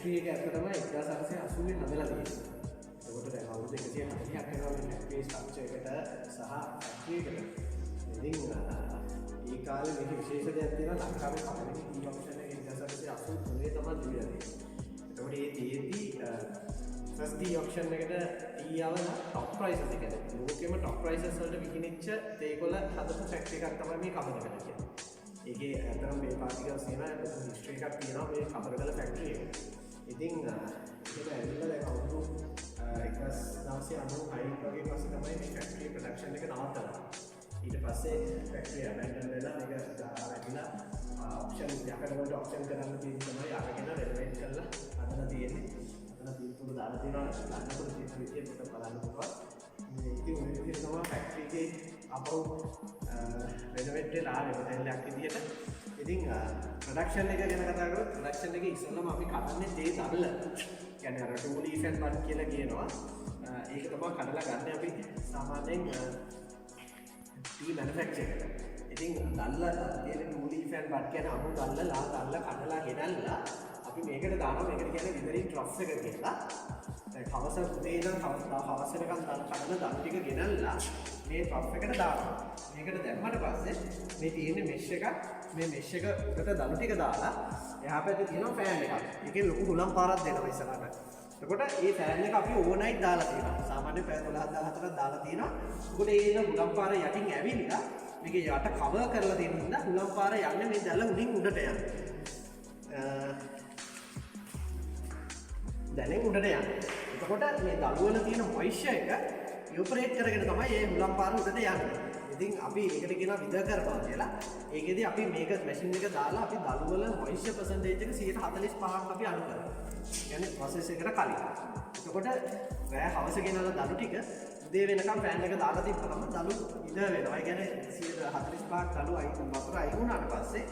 Factory එක ඇත්තටම 1980 හදලා තියෙනවා. ඒකට දැන් අවුරුදු 140ක් වෙනවා මේ ෆැක්ටරි ස්ට්‍රක්චර් එකට සහ ෆැක්ටරි එකට. ඉතින් ඒ කාලේ මේක විශේෂ දෙයක් තියෙනවා ලංකාවේ පළවෙනි ටී ඔප්ෂන් එක 1983 තමයි දීලා තියෙන්නේ. ඒකට මේ තියෙද්දි ෆස්ට් ටී ඔප්ෂන් එකට ටී ආවම টপ ප්‍රයිසස් එක කියන්නේ ලෝකෙම টপ ප්‍රයිසස් වලට විකිනිච්ච තේකොළ හදපු ෆැක්ටරි එකක් තමයි මේ කබරගල කියන්නේ. ඒකේ ඇත්තටම මේ පාටිකල්ස් තියෙනවා හිස්ටරි එකක් තියෙනවා මේ කබරගල ෆැක්ටරි එක. ඉතින් ඒක ඇවිල්ලා දැන් අවුරුදු 1996 වගේ පස්සේ තමයි මේ ෆැක්ටරි ප්‍රොඩක්ෂන් එක නවත්තලා. ඊට පස්සේ ෆැක්ටරි ඇබැන්ඩන් වෙලා මේක වැටිලා ඔප්ෂන් යකඩ වලට ඔප්ෂන් කරන්න තියෙන තමයි අරගෙන රෙනොවේට් කරලා හදලා තියෙන්නේ. අතන පිටුල දාලා තියෙනවා ගන්නකොට පිටු විදියට පොත බලන්න පුළුවන්. මේ ඉතින් ඔය විදිහට තමයි ෆැක්ටරි එකේ අපෝ රෙනොවේට් වෙලා ආවේ හොටෙල්යක් විදියට. ඉතින් ප්‍රොඩක්ෂන් එක ගැන කතා කරොත් ප්‍රොඩක්ෂන් එකේ ඉස්සෙල්ලාම අපි කඩන්නේ තේ දල්ල. කියන්නේ අර 2 leaf and bud කියලා කියනවා. ඒක තමයි කඩලා ගන්න අපි සාමාන්‍යයෙන් ටී මැනුෆැක්චර් එකට. ඉතින් දල්ල තියෙන 2 leaf and bud කියන අමු දල්ල කඩලා ගෙනල්ලා අපි මේකට දානවා. මේකට කියන්නේ විතරින් ට්‍රොෆ් එක කියලා. දැන් හවස උදේ ඉඳන් හවස වෙනකන් කඩන දළු ටික ගෙනල්ලා මේ ට්‍රොෆ් එකට දානවා. මේකට දැම්මට පස්සේ මේ තියෙන මෙෂ් එකක් මේ මෙෂ් එක උඩට දළු ටික දාලා එහා පැත්තේ තියෙනවා ෆෑන් එකක්. ඒකේ ලොකු හුලම් පාරක් දෙනවා ඉස්සරහට. එතකොට මේ ෆෑන් එක අපි ඕවර්නයිට් දාලා තියෙනවා. සාමාන්‍ය පැය 12-14ක් දාලා තියෙනවා. ඒකට ඒ ඉන්න හුලම් පාර යටින් ඇවිල්ලා මේකේ යට කවර් කරලා තියෙන නිසා හුලම් පාර යන්නේ මේ දැල්ල උඩින් උඩට යන්නේ. දැනෙන් උඩට යන්නේ. එතකොට මේ දළු වල තියෙන මොයිස්චර් එක ඉවපරේට් කරගෙන තමයි මේ හුලම් පාර උඩට යන්නේ. ඉතින් අපි ඒකට කියනවා විද කරනවා කියලා. ඒකෙදි අපි මේක මැෂින් එක දාලා අපි දළු වල මොයිස්චර් පර්සන්ටේජ් එක 145ක් අපි අඩු කරනවා. කියන්නේ ප්‍රොසෙස් එකට කලින්. එතකොට රෑ හවස ගෙනල්ලා දළු ටික උදේ වෙනකම් ෆෑන් එක දාලා තිබ්බම දළු ඉද වෙනවා. ඒ කියන්නේ 145ක් දළු වතුර අයින් වුණාට පස්සේ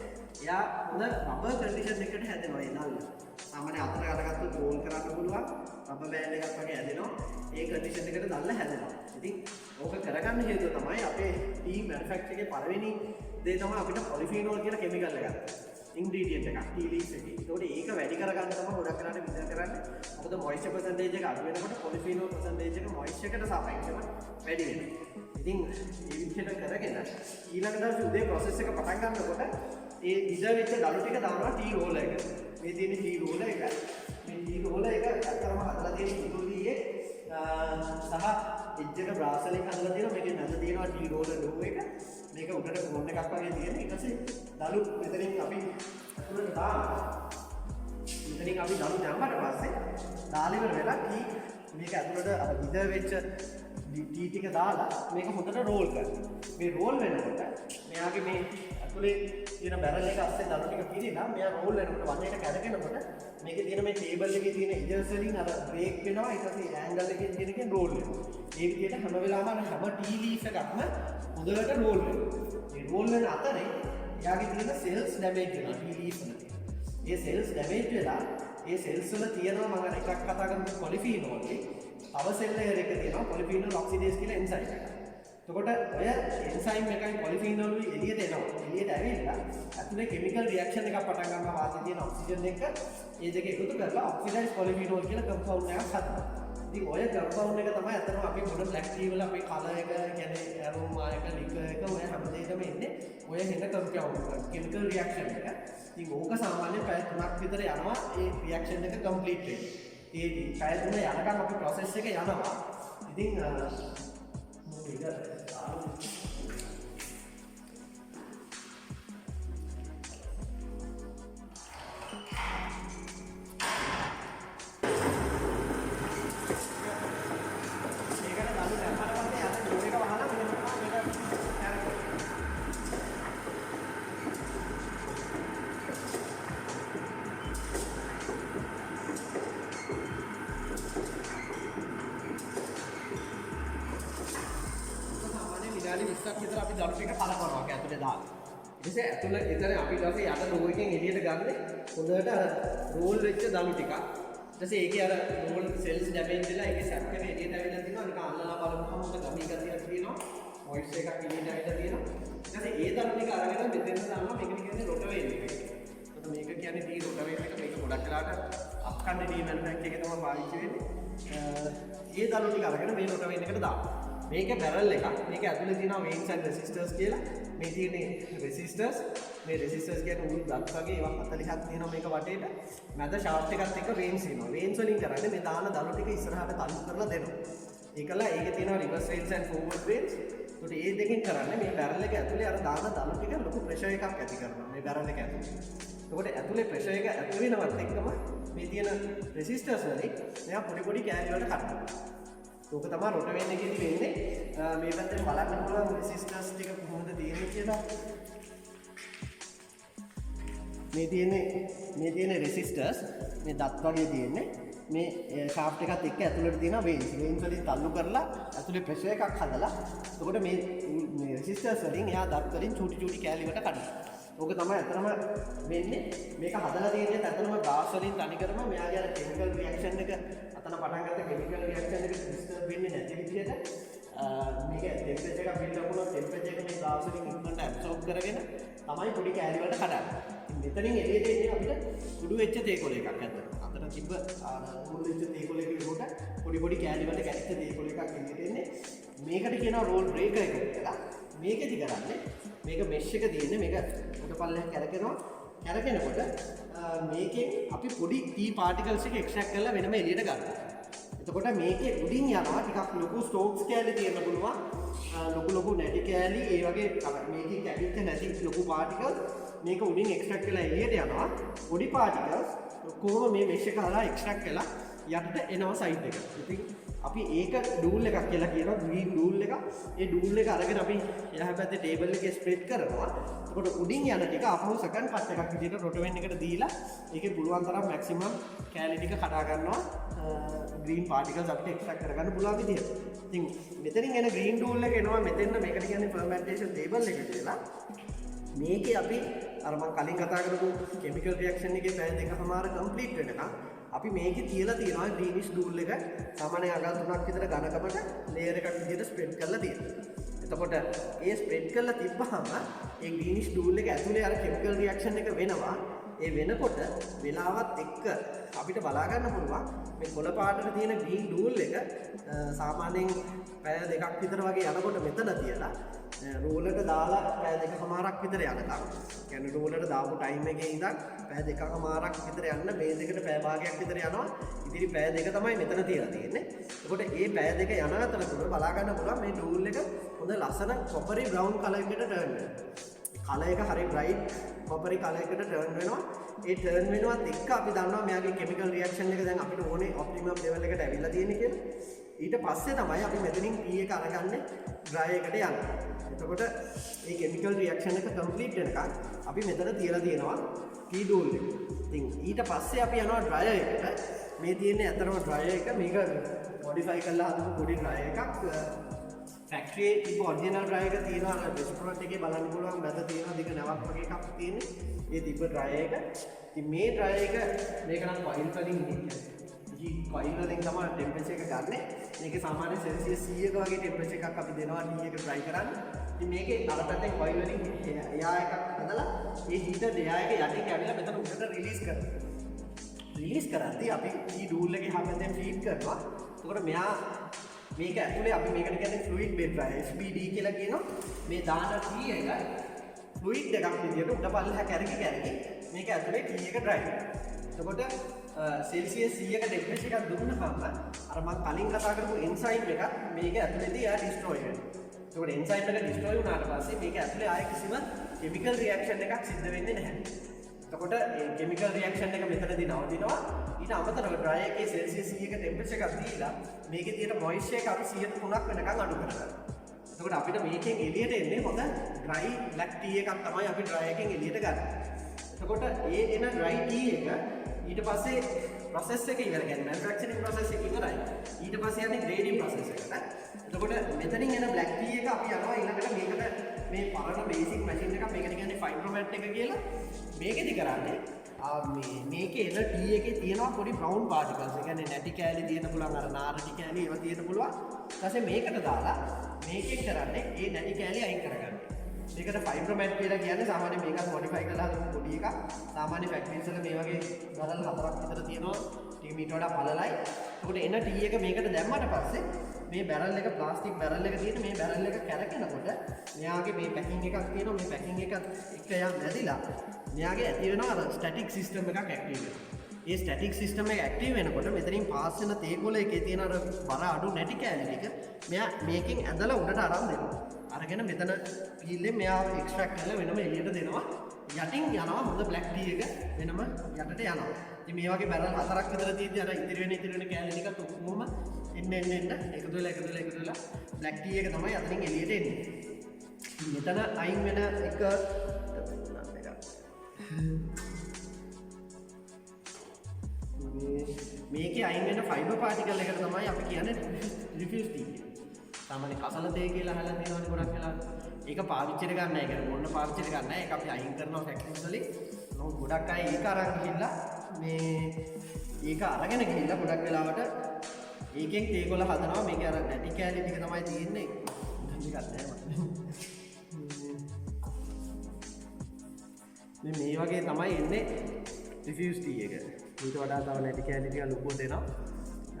එයා හොඳ රබර් කන්ඩිෂන් එකකට හැදෙනවා ඒ නල්ල. සාමාන්‍ය අතර අරගත්තොත් රෝල් කරන්න පුළුවන් රබර් බෑන්ඩ් එකක් වගේ හැදෙනවා. ඒ කන්ඩිෂන් එකට නල්ල හැදෙනවා. ඉතින් ඕක කරගන්න හේතුව තමයි අපේ ටී මැනුෆැක්චර් එකේ පළවෙනි දේ තමයි අපිට පොලිෆීනෝල් කියන කෙමිකල් එකක්. ඉන්ග්‍රීඩියන්ට් එකක් ටී ලීෆ් එකේ. ඒකට ඒක වැඩි කරගන්න තමයි ගොඩක් කරාට විතර කරන්නේ. මොකද මොයිස්චර් පර්සන්ටේජ් එක අඩු වෙනකොට පොලිෆීනෝල් පර්සන්ටේජ් එක මොයිස්චර් එකට සාපේක්ෂව වැඩි වෙනවා. ඉතින් මේ විදිහට කරගෙන ඊළඟ දවසේ උදේ ප්‍රොසෙස් එක පටන් ගන්නකොට ඒ ඉද වෙච්ච දළු ටික දානවා ටී රෝලර් එකට. මේ තියෙන ටී රෝලර් එක මේ ටී රෝලර් එක අත්‍තරම හදලා තියෙන ඉදුලියේ සහ එජ් එක බ්‍රාසලෙන් හදලා තියෙනවා. මේකේ නැද තියෙනවා ටී රෝලර් ලෝගෝ එක. මේක උඩට ගොන් එකක් වගේ තියෙන. ඊට පස්සේ දළු මෙතනින් අපි අතුලට දානවා. මෙතනින් අපි දළු දැම්මට පස්සේ දාලා ඉවර වෙලා ටී මේක ඇතුළට අර ඉද වෙච්ච ටී ටික දාලා මේක හොඳට රෝල් කරනවා. මේ රෝල් වෙනකොට මෙයාගේ මේ ඇතුලේ තියෙන බැරල් එක අස්සේ දළු ටික පිරීලා මෙයා රෝල් වෙනකොට වන්නේට කැඩගෙනකොට මේකේ තියෙන මේ ටේබල් එකේ තියෙන ඉජර්ස් වලින් අර බ්‍රේක් වෙනවා. ඊට පස්සේ ඇන්ගල් එකෙන් තියෙනකෙන් රෝල් වෙනවා. මේ විදිහට හැම වෙලාවම හැම ටී ලීෆ් එකක්ම හොඳට රෝල් වෙනවා. මේ රෝල් වෙන අතරේ එයාගේ තියෙන සෙල්ස් ඩැමේජ් වෙනවා ටී ලීෆ් වල. මේ සෙල්ස් ඩැමේජ් වෙලා ඒ සෙල්ස් වල තියෙනවා මම එකක් කතා කරමු පොලිෆීනෝල් එක. තව සෙල් ලේයර් එක තියෙනවා පොලිෆීනෝල් ඔක්සිඩේස් කියලා එන්සයිම් එකක්. එතකොට ඔය එන්සයිම් එකයි පොලිෆීනෝල් එළියට එනවා. එළියට ඇවිල්ලා ඇතුලේ කිමිකල් රියැක්ෂන් එකක් පටන් ගන්නවා. වාතයේ තියෙන ඔක්සිජන් එක ඒ දෙක එකතු කරලා ඔක්සිඩයිස් පොලිෆීනෝල් කියලා කම්පවුන්ඩ් එකක් හදනවා. ඉතින් ඔය කම්පවුන්ඩ් එක තමයි අතනම අපි මොඩර්න් බ්ලැක් ටී වල අපේ කලර් එක කියන්නේ ඇරෝමා එක ලිකර් එක ඔය හැමදේටම එන්නේ ඔය හෙන කම්පවුන්ඩ් කිමිකල් රියැක්ෂන් එක. ඉතින් ඕක සාමාන්‍යයෙන් පැය 3ක් විතර යනවා ඒ රියැක්ෂන් එක කම්ප්ලීට් වෙන්න. ඒ පැය 3 යනකම් අපි ප්‍රොසෙස් එක යනවා. ඉතින් විනාඩි 20ක් විතර අපි දළු ටික කලකනවා ඇතුලේ දාලා. ඊටසේ ඇතුලේ එතන අපි ඊට පස්සේ යට රෝ එකෙන් එළියට ගන්න හොඳට අර රෝල් වෙච්ච දළු ටික. ඊටසේ ඒකේ අර රෝල් සෙල්ස් ඩැමේජ් වෙලා ඒකේ සැප් එක එළියට ඇවිල්ලා තියෙනවා. නිකන් අල්ලලා බලමුහම හොඳ ගමී ගතියක් තියෙනවා. මොයිස්චර් එකක් එළියට ඇවිල්ලා තියෙනවා. ඊටසේ ඒ දළු ටික අරගෙන මෙතෙන් දානවා. මේක කියන්නේ රොටවේට් එක. මේක කියන්නේ ටී රොටවේට් එක. මේක ගොඩක් වෙලාවට කන්ඩිනී මැනුෆැක්චර් එකේ තමයි පාවිච්චි වෙන්නේ. ඒ දළු ටික අරගෙන මේ රොට වෙන එකට දාන්න. මේක බැරල් එකක්. මේක ඇතුලේ තියෙනවා වේන්ස් ඇන්ඩ් රෙසිස්ටර්ස් කියලා. මේ තියෙන්නේ රෙසිස්ටර්ස්. මේ රෙසිස්ටර්ස් කියන්නේ උඩු දත් වගේ ඒවා 40ක් තියෙනවා මේක වටේට. මැද ෂාෆ්ට් එකත් එක්ක වේන්ස් තියෙනවා. වේන්ස් වලින් කරන්නේ මේ දාන දළු ටික ඉස්සරහට තල්ලු කරලා දෙනවා. ඒකලා ඒකේ තියෙනවා රිවර්ස් වේන්ස් ඇන්ඩ් ෆෝර්වර්ඩ් වේන්ස්. ඒකට ඒ දෙකෙන් කරන්නේ මේ බැරල් එක ඇතුලේ අර දාන දළු ටික ලොකු ප්‍රෙෂර් එකක් ඇති කරනවා මේ බැරල් එක ඇතුලේ. එතකොට ඇතුලේ ප්‍රෙෂර් එක ඇති වෙනවත් එක්කම මේ තියෙන රෙසිස්ටර්ස් වලින් මෙයා පොඩි කෑලි වලට කඩ කරනවා. ඕක තමයි රොට වෙන්න එකේදී වෙන්නේ. මේ පැත්තෙන් බලන්න පුළුවන් රෙසිස්ටර්ස් ටික කොහොමද තියෙන්නේ කියලා. මේ තියෙන රෙසිස්ටර්ස් මේ දත් වගේ තියෙන්නේ. මේ ෂාෆ්ට් එකත් එක්ක ඇතුළට තියෙන වේන්ස් වලින් තල්ලු කරලා ඇතුලේ ප්‍රෙෂර් එකක් හදලා එතකොට මේ රෙසිස්ටර්ස් වලින් එයා දත් වලින් චූටි කෑලි වලට කඩනවා. ඕක තමයි අතරම වෙන්නේ. මේක හදලා තියෙන්නේ අතරම ගාස් වලින් තනි කරම මෙයාගේ අර කෙමිකල් රියැක්ෂන් එක අතන පටන් ගත්ත කෙමිකල් රියැක්ෂන් එක ඩිස්ටර්බ් වෙන්නේ නැති විදිහට මේක ටෙම්පරේචර් එක බිල්ඩ් වුණොත් ටෙම්පරේචර් එක මේ ගාස් වලින් ඉක්මනට ඇබ්සෝබ් කරගෙන තමයි පොඩි කෑලි වලට කඩන්නේ. මෙතනින් එළියට එන්නේ අපිට කුඩු වෙච්ච තේකොළ එකක් අතන. අතන තිබ්බ මුල් වෙච්ච තේකොළ එකේ උඩට පොඩි කෑලි වලට කැඩිච්ච තේකොළ එකක් එළියට එන්නේ. මේකට කියනවා රෝල් බ්‍රේකර් එක කියලා. මේකෙදි කරන්නේ මේක මෙෂ් එක තියෙන්නේ මේක උඩ පල්ලෙහාට කැරකෙනකොට මේකෙන් අපි පොඩි ටී පාටිකල්ස් එක එක්ස්ට්‍රැක්ට් කරලා වෙනම එළියට ගන්නවා. එතකොට මේකේ උඩින් යනවා ටිකක් ලොකු ස්ටෝක්ස් කෑලි තියෙන්න පුළුවන්. ලොකු නැටි කෑලි ඒ වගේ මේකේ කැඩිච්ච නැති ලොකු පාටිකල්ස් මේක උඩින් එක්ස්ට්‍රැක්ට් කරලා එළියට යනවා. පොඩි පාටිකල්ස් කොහොම මේ මෙෂ් එක හරහා එක්ස්ට්‍රැක්ට් කරලා යටට එනවා සයිඩ් එකට. ඉතින් අපි ඒක ඩූල් එකක් කියලා කියනවා ග්‍රීන් ඩූල් එක. ඒ ඩූල් එක අරගෙන අපි එහා පැත්තේ ටේබල් එකේ ස්ප්‍රෙඩ් කරනවා. එතකොට උඩින් යන ටික අපහු සෙකන්ඩ් කට් එකක් විදිහට රොට වෙන්න එකට දීලා ඒකේ පුළුවන් තරම් මැක්සිමම් කැලරි ටික කඩා ගන්නවා ග්‍රීන් පාටිකල්ස් අපිට එක්ස්ට්‍රැක්ට් කරගන්න පුළුවන් විදිහට. ඉතින් මෙතනින් එන ග්‍රීන් ඩූල් එක එනවා මෙතෙන් මේකට කියන්නේ ෆර්මෙන්ටේෂන් ටේබල් එක කියලා. මේකේ අපි අර මම කලින් කතා කරපු කෙමිකල් රියැක්ෂන් එකේ පැය දෙකමාර කම්ප්ලීට් වෙනකම් අපි මේකේ තියලා තියෙනවා ග්‍රීනිෂ් ඩූල් එක සාමාන්‍ය අගල් 3ක් විතර ඝනකමට ලේයර් එකක් විදිහට ස්ප්‍රෙඩ් කරලා තියෙනවා. එතකොට ඒ ස්ප්‍රෙඩ් කරලා තිබ්බහම ඒ ග්‍රීනිෂ් ඩූල් එක ඇතුලේ අර කෙමිකල් රියැක්ෂන් එක වෙනවා. ඒ වෙනකොට වෙලාවත් එක්ක අපිට බලා ගන්න පුළුවන් මේ කොළ පාටට තියෙන ග්‍රීන් ඩූල් එක සාමාන්‍යයෙන් පැය දෙකක් විතර වගේ යනකොට මෙතන තියලා රෝලට දාලා පැය දෙකමාරක් විතර යනකම් කියන්නේ රෝලට දාපු ටයිම් එකේ ඉඳන් පැය දෙකමාරක් විතර යන්න මේ දෙකට පැය භාගයක් විතර යනවා. ඉතිරි පැය දෙක තමයි මෙතන තියලා තියෙන්නේ. එතකොට මේ පැය දෙක යන අතරතුර බලා ගන්න පුළුවන් මේ ඩූල් එක හොඳ ලස්සන කොපරි බ්‍රවුන් කලර් එකකට ටර්න් වෙනවා. කලර් එක හරි බ්‍රයිට් කොපරි කලර් එකකට ටර්න් වෙනවා. ඒ ටර්න් වෙනවත් එක්ක අපි දන්නවා මෙයාගේ කෙමිකල් රියැක්ෂන් එක දැන් අපිට ඕනේ ඔප්ටිමම් ලෙවල් එකට ඇවිල්ලා තියෙන්නේ කියලා. ඊට පස්සේ තමයි අපි මෙතනින් P එක අරගන්නේ ඩ්‍රයි එකට යන්නේ. එතකොට මේ කෙමිකල් රියැක්ෂන් එක කම්ප්ලීට් වෙනකන් අපි මෙතන තියලා තියෙනවා P ඩූල් එක. ඉතින් ඊට පස්සේ අපි යනවා ඩ්‍රයර් එකට. මේ තියෙන්නේ අතරම ඩ්‍රයර් එක මේක මොඩිෆයි කරලා හදපු පොඩි ඩ්‍රයර් එකක්. ෆැක්ටරියේ තිබ්බ ඔරිජිනල් ඩ්‍රයර් එක තියෙනවා අර රෙස්ටොරන්ට් එකේ බලන්න පුළුවන් මැද තියෙනවා දිග නැවක් වගේ එකක් තියෙන්නේ. ඒ තිබ්බ ඩ්‍රයර් එක. ඉතින් මේ ඩ්‍රයර් එක මේක නම් කොයිල් වලින් ඉන්නේ. කොයිල් වලින් තමයි ටෙම්පරේචර් එක ගන්නෙ. මේකේ සාමාන්‍ය සෙල්සියස් 100ක වගේ ටෙම්පරේචර් එකක් අපි දෙනවා T එක ට්‍රයි කරන්න. ඉතින් මේකේ අර පැත්තෙන් කොයිල් වලින් එයා එකක් හදලා ඒ හීටර් එයා එක යටින් ඇවිල්ලා මෙතන උඩට රිලීස් කරනවා. රිලීස් කරද්දී අපි T ඩූල් එකේ හැමදේම ෆීඩ් කරනවා. එතකොට මෙයා මේක ඇතුලේ අපි මේකට කියන්නේ ෆ්ලුයිඩ් බෙඩ් ඩ්‍රයර් FBD කියලා කියනවා. මේ දාන T එක ෆ්ලුයිඩ් එකක් විදියට උඩ පල්ලෙහා කැරකි මේක ඇතුලේ T එක ඩ්‍රයි වෙනවා. එතකොට සෙල්සියස් 100ක ටෙම්පරේචර් එකක් දුන්නහම අර මම කලින් කතා කරපු එන්සයිම් එක මේක ඇතුලේදී එයා ඩිස්ට්‍රොයි වෙනවා. එතකොට එන්සයිම් එක ඩිස්ට්‍රොයි වුණාට පස්සේ මේක ඇතුලේ ආයෙ කිසිම කෙමිකල් රියැක්ෂන් එකක් සිද්ධ වෙන්නේ නැහැ. එතකොට මේ කෙමිකල් රියැක්ෂන් එක මෙතනදී නවතිනවා. ඊට අමතරව ඩ්‍රයි එකේ සෙල්සියස් 100ක ටෙම්පරේචර් එකක් දීලා මේකේ තියෙන මොයිස්චර් එක අපි 103ක් වෙනකන් අඩු කරගන්නවා. එතකොට අපිට මේකෙන් එළියට එන්නේ හොඳ ඩ්‍රයි බ්ලැක් ටී එකක් තමයි අපි ඩ්‍රයි එකෙන් එළියට ගන්න. එතකොට ඒ එන ඩ්‍රයි ටී එක ඊට පස්සේ ප්‍රොසෙස් එක ඉවර කියන්නේ මැනුෆැක්චරින් ප්‍රොසෙස් එක ඉවරයි. ඊට පස්සේ යන්නේ ග්‍රේඩින් ප්‍රොසෙස් එකට. එතකොට මෙතනින් එන බ්ලැක් ටී එක අපි යනවා ඊළඟට මේකට මේ පරණ බේසික් මැෂින් එකක් මේකට කියන්නේ ෆයිබ්‍රොමැට් එක කියලා. මේකෙදි කරන්නේ මේකේ එන ටී එකේ තියෙනවා පොඩි බ්‍රවුන් පාටිකල්ස්. ඒ කියන්නේ නැටි කෑලි තියෙන පුළුවන් අර නාරටි කෑලි ඒවා තියෙන පුළුවන්. ඊට පස්සේ මේකට දාලා මේකෙන් කරන්නේ මේ නැටි කෑලි අයින් කරගන්න. මේකට ෆයිබ්‍රොමැට් කියලා කියන්නේ සාමාන්‍යයෙන් මේකත් මොඩිෆයි කරලා හදපු පොඩි එකක්. සාමාන්‍ය ෆැක්ටරිස් වල මේ වගේ ගලල් 4ක් විතර තියෙනවා. මීට වඩා පළලයි. එතකොට එන ටී එක මේකට දැම්මට පස්සේ මේ බැරල් එක ප්ලාස්ටික් බැරල් එක තියෙන මේ බැරල් එක කැරකෙනකොට මෙයාගේ මේ පැකින් එකක් තියෙනවා. මේ පැකින් එක එක යම් නැදිලා මෙයාගේ ඇති වෙනවා අර ස්ටැටික් සිස්ටම් එකක් ඇක්ටිව් වෙනවා. ඒ ස්ටැටික් සිස්ටම් එක ඇක්ටිව් වෙනකොට මෙතනින් පාස් වෙන තේකොළ එකේ තියෙන අර බර අඩු නැටි කෑලි ටික මෙයා මේකෙන් ඇදලා උඩට අරන් දෙනවා. අරගෙන මෙතන පීල්ලෙන් මෙයා එක්ස්ට්‍රැක්ට් කරලා වෙනම එළියට දෙනවා. යටින් යනවා හොඳ බ්ලැක් ටී එක වෙනම යටට යනවා. ඉතින් මේ වගේ බැරල් 4ක් විතර තියෙද්දි අර ඉතිරි වෙන කෑලි ටිකත් ඔක්කොම එන්න එකතු වෙලා බ්ලැක් ටී එක තමයි අතනින් එළියට එන්නේ. මෙතන අයින් වෙන එක මේකේ අයින් වෙන ෆයිබර් පාටිකල් එකට තමයි අපි කියන්නේ රිෆියුස් ටී කියලා. සාමාන්‍ය කසල තේ කියලා අහලා තියෙනවනේ ගොඩක් වෙලාවට. ඒක පාවිච්චිට ගන්න නැහැ. ඒක මොන්න පාවිච්චිට ගන්න නැහැ. ඒක අපි අයින් කරනවා ෆැක්ටරිස් වලින්. නෝ ගොඩක් අය ඒක අරන් ගිහිල්ලා ඒක අරගෙන ගිහිල්ලා ගොඩක් වෙලාවට ඒකෙන් තේකොළ හදනවා. මේක අර නැටි කෑලි ටික තමයි තියෙන්නේ. ටිකක් නැහැ මේ වගේ තමයි එන්නේ රිෆියුස් ටී එක. ඊට වඩා තව නැටි කෑලි ටික ලොකුව දෙනවා.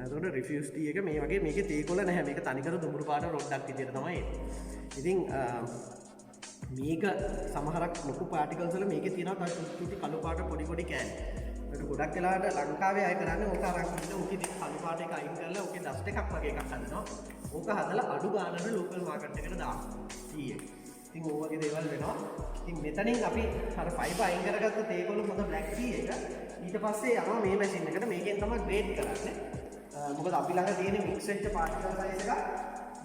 එතකොට රිෆියුස් ටී එක මේ වගේ මේකේ තේකොළ නැහැ. මේක තනිකර දුඹුරු පාට රොඩ්ඩක් විදියට තමයි එන්නේ. ඉතින් මේක සමහරක් ලොකු පාටිකල්ස් වල මේකේ තියෙනවා තව චුටි කළු පාට පොඩි කෑලි. ඒක ගොඩක් වෙලාවට ලංකාවේ අය කරන්නේ ඕක අරන් ඉන්න ඕකේ තියෙන කළු පාට එක අයින් කරලා ඕකේ ඩස්ට් එකක් වගේ එකක් හදනවා. ඕක හදලා අඩු ගානට ලෝකල් මාකට් එකට දානවා. ටී එක. ඉතින් ඕ වගේ දේවල් වෙනවා. ඉතින් මෙතනින් අපි අර ෆයිබර් අයින් කරගත්ත තේකොළ හොඳ බ්ලැක් ටී එක ඊට පස්සේ යනවා මේ මැෂින් එකට. මේකෙන් තමයි ග්‍රේඩ් කරන්නේ. මොකද අපි ළඟ තියෙන මික්ස් වෙච්ච පාටිකල් සයිස් එක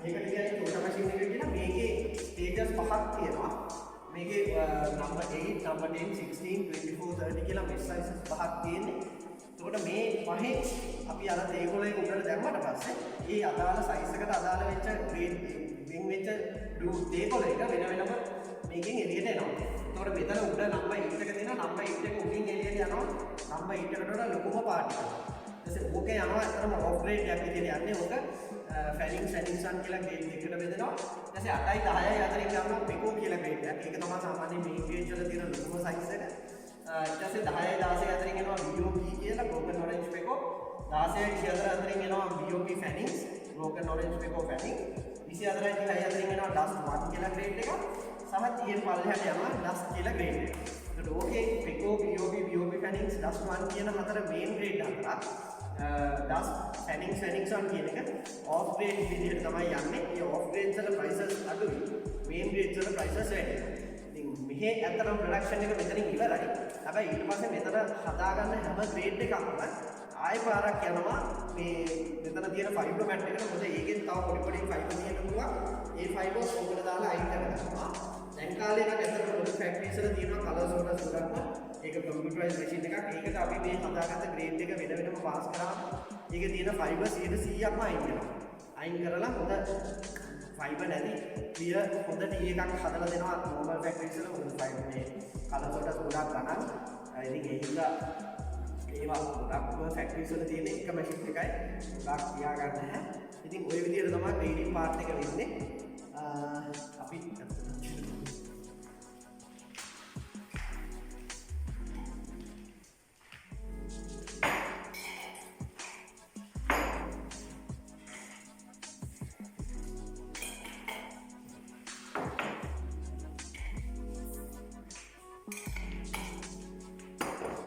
මේකට කියන්නේ චෝටා මැෂින් එක කියලා. මේකේ ස්ටේජස් පහක් තියෙනවා. මේකේ නම්බර් 8, නම්බර් 10, 16, 24, 30 කියලා මෙස් සයිස් පහක් තියෙන්නේ. එතකොට මේ පහේ අපි අර තේකොළ එක උඩට දැම්මට පස්සේ ඒ අදාළ සයිස් එකට අදාළ වෙච්ච ග්‍රේඩ් වෙන් වෙච්ච තේකොළ එක වෙන වෙනම මේකෙන් එළියට එනවා. එතකොට මෙතන උඩ නම්බර් 8 එක තියෙනවා. නම්බර් 8 එක උඩින් එළියට යනවා. නම්බර් 8 එකට වඩා ලොකුම පාටිකල්. ඊට ඕකේ යනවා අතරම ඔෆ් ග්‍රේඩ් එකක් විදිහට යන්නේ. ඕක ෆැනින්සන් කියලා ග්‍රේඩ් එකකට බෙදෙනවා. ඊට පස්සේ 8යි 10යි අතරින් යනවා පෙකෝ කියලා ග්‍රේඩ් එකක්. ඒක තමයි සාමාන්‍ය මේන් ග්‍රේඩ් වල තියෙන ලොකුම සයිස් එක. ඊට පස්සේ 10යි 16යි අතරින් එනවා BOP කියලා broken orange peko. 16යි 24 අතරින් එනවා BOP fannings broken orange peko fanning. 24යි 30යි අතරින් එනවා dust 1 කියලා ග්‍රේඩ් එකක්. සහ 30න් පල්ලෙහාට යනවා dust කියලා ග්‍රේඩ් එකක්. ඒකට ඕකේ peko BOP fannings dust 1 කියන හතර මේන් ග්‍රේඩ් හතරක්. dust fannings on කියන එක off grade විදිහට තමයි යන්නේ. ඒ off grade වල prices අඩුයි. main grade වල prices වැඩි. ඉතින් මෙහි ඇත්තටම production එක මෙතනින් ඉවරයි. හැබැයි ඊට පස්සේ මෙතන හදාගන්න හැම grade එකක්ම ආයෙ පාරක් යනවා මේ මෙතන තියෙන fiber mat එකට. මොකද ඒකෙන් තව පොඩි fiber තියෙන්න පුළුවන්. ඒ fiber ඔකට දාලා අයින් කරගන්නවා. දැන් කාලේ නම් ඇත්තටම ලොකු factories වල තියෙනවා colors orders ගන්න. ඒක computerized machine එකක්. ඒකට අපි මේ හදාගත්ත grade එක වෙනම පාස් කරාම ඒකේ තියෙන fiber 100%ක්ම අයින් වෙනවා. අයින් කරලා හොඳ fiber නැති clear හොඳ ටී එකක් හදලා දෙනවා normal factories වල. හොඳ fiber මේ colors orders ගොඩක් ගන්න. ඉතින් ඒකින්ද ඒවා ගොඩක්ම factories වල තියෙන එක machine එකයි ගොඩක් තියාගන්න නැහැ. ඉතින් ওই විදිහට තමයි grading part එක වෙන්නේ. අපි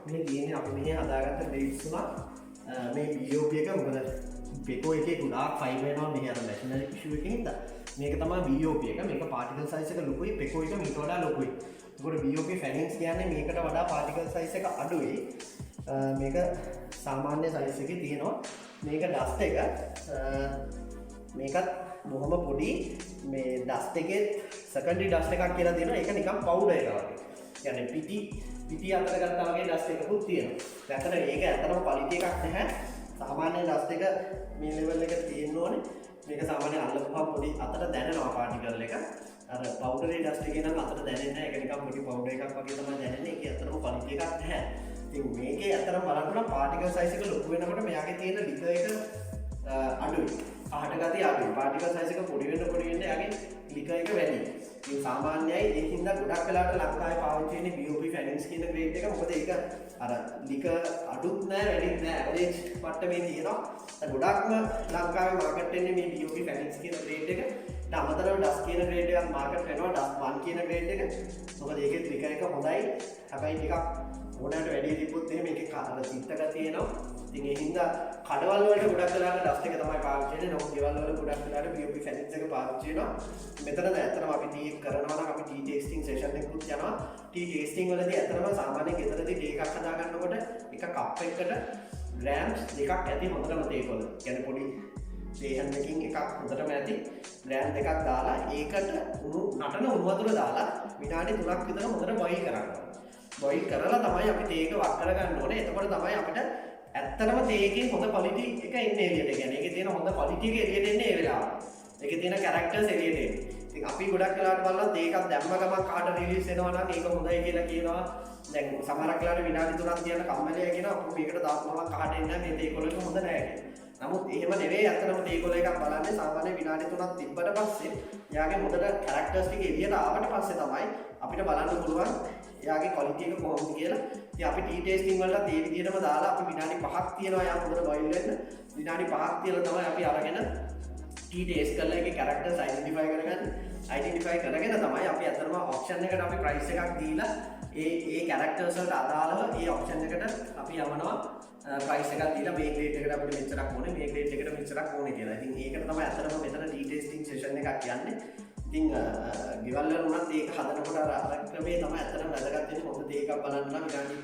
මේ තියෙන්නේ අපි මෙහි හදාගත්ත ග්‍රේඩ්ස් තුනක්. මේ BOP එක මොකද පෙකෝ එකේ ගොඩාක් ෆයිබර් එනවා මෙහි අර මැෂිනරි ඉෂුව එකකින් හින්දා. මේක තමයි BOP එක. මේක පාටිකල් සයිස් එක ලොකුයි. පෙකෝ එක මීට වඩා ලොකුයි. ඒකට BOP ෆැනින්ග්ස් කියන්නේ මේකට වඩා පාටිකල් සයිස් එක අඩුයි. මේක සාමාන්‍ය සයිස් එකේ තියෙනවා. මේක ඩස්ට් එක මේකත් බොහොම පොඩි මේ ඩස්ට් එකේ සෙකන්ඩරි ඩස්ට් එකක් කියලා තියෙනවා. ඒක නිකන් පවුඩර් එකක් වගේ. කියන්නේ පිටි අතර ගත්තා වගේ ඩස්ට් එකකුත් තියෙනවා. ඇත්තට ඒක ඇත්තටම ක්වලිටි එකක් නැහැ. සාමාන්‍ය ඩස්ට් එක මේ ලෙවල් එක තියෙන්න ඕනේ. මේක සාමාන්‍ය අල්ලපුවාම පොඩි අතට දැනෙනවා පාටිකල් එක. අර පවුඩරේ ඩස්ට් එකේ නම් අතට දැනෙන්නේ නැහැ. ඒක නිකන් පොඩි පවුඩර් එකක් වගේ තමයි දැනෙන්නේ. ඒක ඇත්තටම ක්වලිටි එකක් නැහැ. ඉතින් මේකේ ඇත්තටම බලන්න පාටිකල් සයිස් එක ලොකු වෙනකොට මෙයාගේ තියෙන ලිකර් එක අඩුයි. පහට ගතිය අඩුයි. පාටිකල් සයිස් එක පොඩි වෙන්න යාගේ ලිකර් එක වැඩි. ඉතින් සාමාන්‍යයි ඒකින්ද ගොඩක් වෙලාවට ලංකාවේ පාවිච්චි වෙන්නේ BOP ෆැනින්ස් කියන ග්‍රේඩ් එක. මොකද ඒක අර ලිකර් අඩුත් නෑ වැඩිත් නෑ ඇවරේජ් මට්ටමේ තියෙනවා. ගොඩක්ම ලංකාවේ මාකට් වෙන්නේ මේ BOP ෆැනින්ස් කියන ග්‍රේඩ් එක. ඊට අමතරව ඩස් කියන ග්‍රේඩ් එකක් මාකට් වෙනවා ඩස් 1 කියන ග්‍රේඩ් එක. මොකද ඒකේ ලිකර් එක හොඳයි. හැබැයි ටිකක් ඕනෑමට වැඩි තිබ්බොත් එහෙම ඒකේ අර චිත්තක තියෙනවා. ඉතින් ඒ හින්දා කඩවල් වලට ගොඩක් වෙලාවට ඩස්ට් එක තමයි පාවිච්චි වෙන්නේ. නමුත් ගෙවල් වල ගොඩක් වෙලාවට BOP ෆැනින්ස් එක පාවිච්චි වෙනවා. මෙතන ඇත්තටම අපි ටී කරනවා නම් අපි ටී ටේස්ටිං සෙෂන් එකකුත් යනවා. ටී ටේස්ටිං වලදී ඇත්තටම සාමාන්‍යයෙන් ගෙදරදී ටී එකක් හදා ගන්නකොට එක කප් එකකට ග්‍රෑම්ස් දෙකක් ඇති හොඳටම තේකොළ. කියන්නේ පොඩි සේහන් එකකින් එකක් හොඳටම ඇති ග්‍රෑම් දෙකක් දාලා ඒකට නටන උණු වතුර දාලා විනාඩි 3ක් විතර හොඳට බොයිල් කරන්න. බොයිල් කරලා තමයි අපි තේ එක වක් කරගන්න ඕනේ. එතකොට තමයි අපිට ඇත්තටම තේකේ හොඳ ක්වොලිටි එක එන්නේ එළියට. කියන්නේ ඒකේ තියෙන හොඳ ක්වොලිටි එක එළියට එන්නේ ඒ වෙලාවට. ඒකේ තියෙන කැරක්ටර්ස් එළියට එන්නේ. ඉතින් අපි ගොඩක් වෙලාවට බලනවා තේකක් දැම්ම ගමන් කාට රිලීස් වෙනවා නම් ඒක හොඳයි කියලා කියනවා. දැන් සමහරක් වෙලාවට විනාඩි 3ක් තියන කම්මැලිය කියනවා අපු මේකට දාපුවම කාට එන්නේ මේ තේකොළ එක හොඳ නැහැ කියලා. නමුත් එහෙම නෙවෙයි ඇත්තටම තේකොළ එකක් බලන්නේ සාමාන්‍ය විනාඩි 3ක් තිබ්බට පස්සේ එයාගේ හොඳට කැරක්ටර්ස් ටික එළියට ආවට පස්සේ තමයි අපිට බලන්න පුළුවන් එයාගේ ක්වොලිටි එක කොහොමද කියලා. ඉතින් අපි ටී ටේස්ටිං වලට ඒ විදිහටම දාලා අපි විනාඩි 5ක් තියනවා යා හොඳට බොයිල් වෙන්න. විනාඩි 5ක් තියලා තමයි අපි අරගෙන ටී ටේස්ට් කරලා ඒකේ කැරක්ටර්ස් අයිඩෙන්ටිෆයි කරගන්නේ. අයිඩෙන්ටිෆයි කරගෙන තමයි අපි අතරම ඔප්ෂන් එකට අපි ප්‍රයිස් එකක් දීලා ඒ කැරක්ටර්ස් වලට අදාළව ඒ ඔප්ෂන් එකට අපි යවනවා ප්‍රයිස් එකක් දීලා මේ ග්‍රේඩ් එකට අපිට මෙච්චරක් ඕනේ මේ ග්‍රේඩ් එකට මෙච්චරක් ඕනේ කියලා. ඉතින් ඒකට තමයි අතරම මෙතන ටී ටේස්ටිං සෙෂන් එකක් කියන්නේ. ඉතින් ගෙවල් වල උනත් ඒක හදනකොට අර ක්‍රමේ තමයි අතරම වැදගත් වෙන්නේ. හොඳ තේ එකක් බලන්න නම් විනාඩි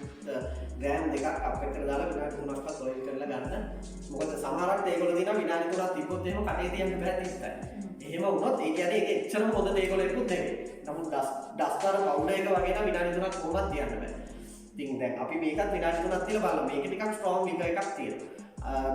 ග්‍රෑම් දෙකක් කප් එකකට දාලා විනාඩි 3ක්වත් බොයිල් කරලා ගන්න. මොකද සමහරක් තේකොළ දිනා විනාඩි 3ක් තිබ්බොත් එහෙම කටේ තියන්න බෑ තිස්සයි. එහෙම වුණොත් ඒ කියන්නේ ඒක එච්චරම හොඳ තේකොළ එකකුත් නෙවෙයි. නමුත් ඩස්ටර් පවුඩර් එක වගේ නම් විනාඩි 3ක් කොහොමද තියන්න බෑ. ඉතින් දැන් අපි මේකත් විනාඩි 3ක් තියලා බලමු. මේක ටිකක් ස්ට්‍රෝං ලිකර් එකක් තියෙනවා.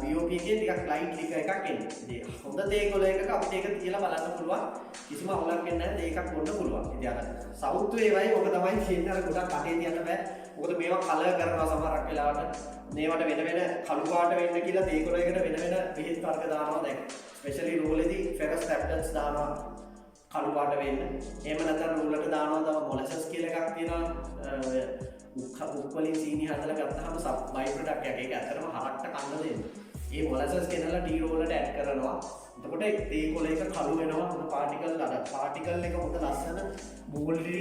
BOP එකේ ටිකක් ලයිට් ලිකර් එකක් එන්නේ. ඉතින් හොඳ තේකොළ එකක අපිට ඒක තියලා බලන්න පුළුවන්. කිසිම අවුලක් වෙන්නේ නැහැ. ඒකක් බොන්න පුළුවන්. ඉතින් අර සවුත් වේවයි ඔක තමයි කියන්නේ අර ගොඩක් කටේ තියන්න බෑ. මොකද මේවා කලර් කරනවා සමහරක් වෙලාවට. මේවට වෙන වෙන කළු පාට වෙන්න කියලා තේකොළ එකට වෙන වෙන බෙහෙත් වර්ග දානවා දැන්. ස්පෙෂලි රෝලේදී ෆෙරස් ටැබ්ලට්ස් දානවා කළු පාට වෙන්න. එහෙම නැත්නම් රෝලට දානවා තව මොලසස් කියලා එකක් තියෙනවා. උක්වලින් සීනි හදලා ගත්තාම බයි ප්‍රොඩක්ට් එකක්. ඒක ඇත්තටම හරක්ට කන්න දෙන්නේ. ඒ මොලසස් ගෙනලා ටී රෝලට ඇඩ් කරනවා. එතකොට තේකොළ එක කළු වෙනවා. හොඳ පාටිකල් එක හොඳ ලස්සන බෝල්ඩි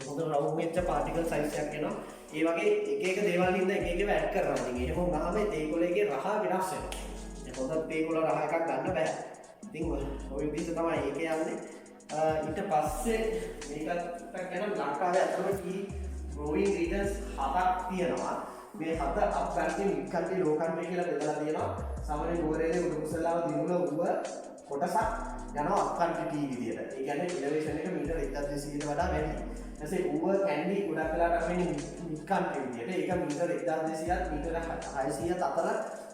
හොඳ රවුම් වෙච්ච පාටිකල් සයිස් එකක් එනවා. ඒ වගේ එක දේවල් හින්දා එක එකව ඇඩ් කරනවා. ඉතින් එහෙම වුණාම තේකොළ එකේ රහ වෙනස් වෙනවා. හොඳ තේකොළ රහ එකක් ගන්න බෑ. ඉතින් ඔය විදිහට තමයි ඒක යන්නේ. ඊට පස්සේ මේකට ගැන ලංකාවේ අතරම ටී growing regions 7ක් තියෙනවා. මේ 7 අප් කන්ට්‍රි මිඩ් කන්ට්‍රි ලෝ කන්ට්‍රි කියලා බෙදලා තියෙනවා. සාමාන්‍ය නුවරඑළිය උඩුකුසලාව දිනුල උව කොටසක් යනවා අප් කන්ට්‍රි ටී විදියට. ඒ කියන්නේ ඉලෙවේෂන් එක මීටර් 1200ට වඩා වැඩි. ඊටසේ උව කැන්ඩි ගොඩක් වෙලාට අපි මිඩ් කන්ට්‍රි විදියට. ඒක මීටර් 1200ත් මීටර් 600ත් අතර